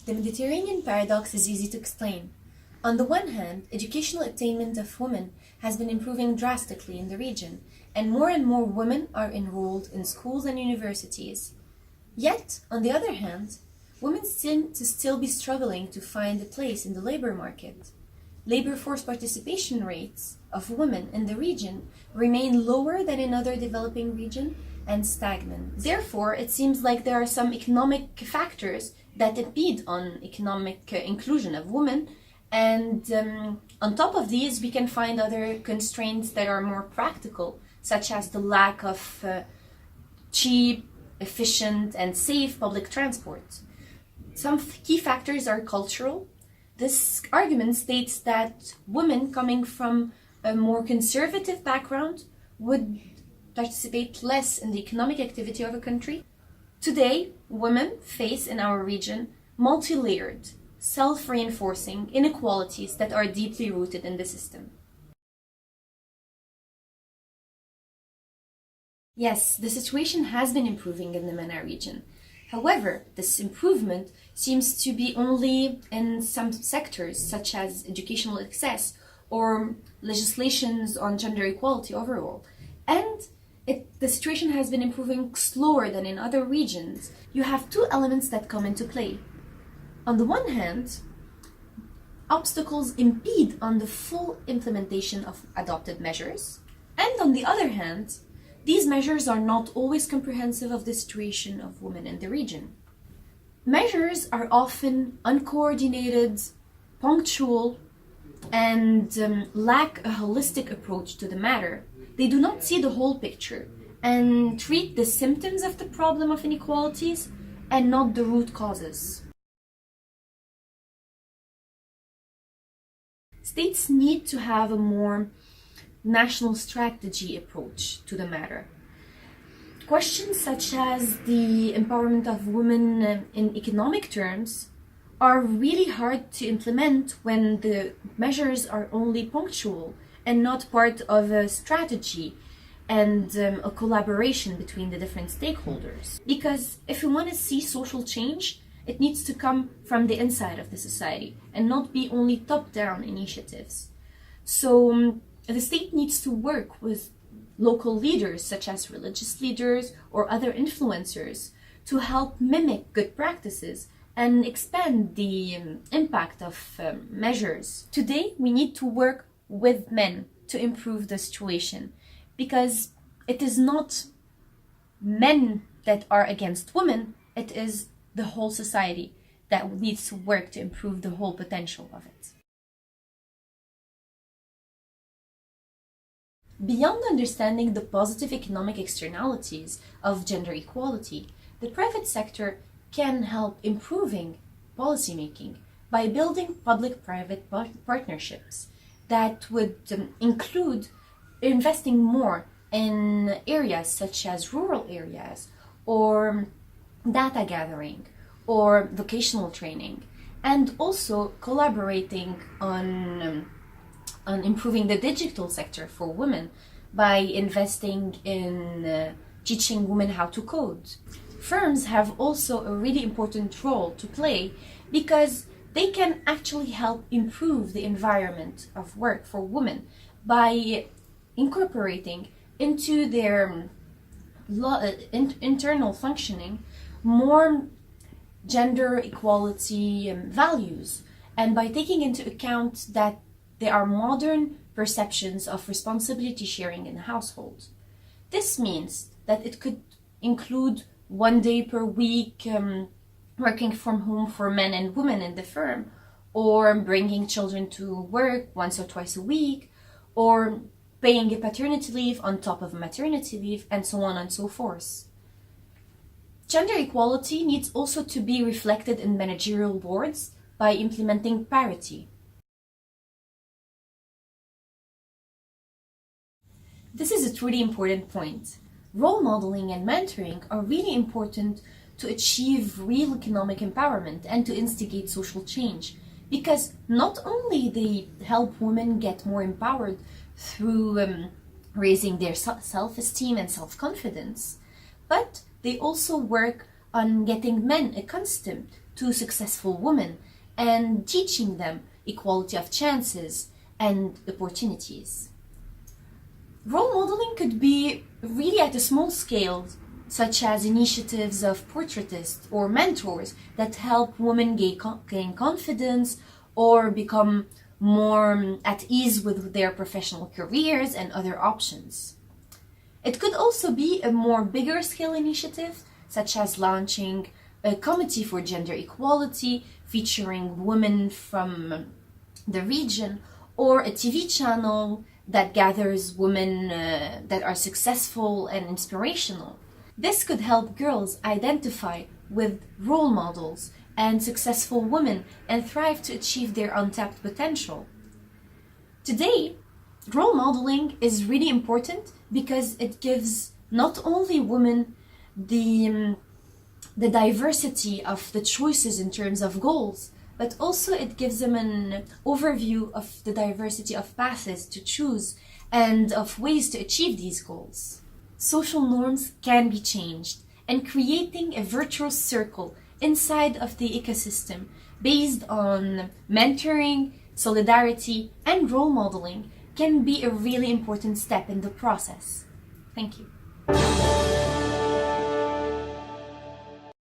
The Mediterranean paradox is easy to explain. On the one hand, educational attainment of women has been improving drastically in the region, and more women are enrolled in schools and universities. Yet, on the other hand, women seem to still be struggling to find a place in the labor market. Labor force participation rates of women in the region remain lower than in other developing regions and stagnant. Therefore, it seems like there are some economic factors that impede on economic inclusion of women, and on top of these we can find other constraints that are more practical, such as the lack of cheap, efficient and safe public transport. Some key factors are cultural. This argument states that women coming from a more conservative background would participate less in the economic activity of a country. Today, women face in our region multi-layered, self-reinforcing inequalities that are deeply rooted in the system. Yes, the situation has been improving in the MENA region. However, this improvement seems to be only in some sectors, such as educational access or legislations on gender equality overall. And the situation has been improving slower than in other regions. You have two elements that come into play. On the one hand, obstacles impede on the full implementation of adopted measures. And on the other hand, these measures are not always comprehensive of the situation of women in the region. Measures are often uncoordinated, punctual, and lack a holistic approach to the matter. They do not see the whole picture and treat the symptoms of the problem of inequalities and not the root causes. States need to have a more national strategy approach to the matter. Questions such as the empowerment of women in economic terms are really hard to implement when the measures are only punctual and not part of a strategy and a collaboration between the different stakeholders. Because if we want to see social change, it needs to come from the inside of the society and not be only top-down initiatives. So the state needs to work with local leaders, such as religious leaders or other influencers, to help mimic good practices and expand the impact of measures. Today, we need to work with men to improve the situation, because it is not men that are against women, it is the whole society that needs to work to improve the whole potential of it. Beyond understanding the positive economic externalities of gender equality, the private sector can help improving policymaking by building public-private partnerships that would include investing more in areas such as rural areas or data gathering or vocational training, and also collaborating on improving the digital sector for women by investing in teaching women how to code. Firms have also a really important role to play because they can actually help improve the environment of work for women by incorporating into their internal functioning more gender equality values, and by taking into account that there are modern perceptions of responsibility sharing in a household. This means that it could include 1 day per week working from home for men and women in the firm, or bringing children to work once or twice a week, or paying a paternity leave on top of a maternity leave, and so on and so forth. Gender equality needs also to be reflected in managerial boards by implementing parity. This is a truly important point. Role modeling and mentoring are really important to achieve real economic empowerment and to instigate social change, because not only they help women get more empowered through raising their self-esteem and self-confidence, but they also work on getting men accustomed to successful women and teaching them equality of chances and opportunities. Role modeling could be really at a small scale, such as initiatives of portraitists or mentors that help women gain confidence or become more at ease with their professional careers and other options. It could also be a more bigger scale initiative, such as launching a committee for gender equality featuring women from the region, or a TV channel that gathers women that are successful and inspirational. This could help girls identify with role models and successful women and thrive to achieve their untapped potential. Today, role modeling is really important because it gives not only women the diversity of the choices in terms of goals, but also it gives them an overview of the diversity of paths to choose and of ways to achieve these goals. Social norms can be changed, and creating a virtuous circle inside of the ecosystem based on mentoring, solidarity, and role modeling can be a really important step in the process. Thank you.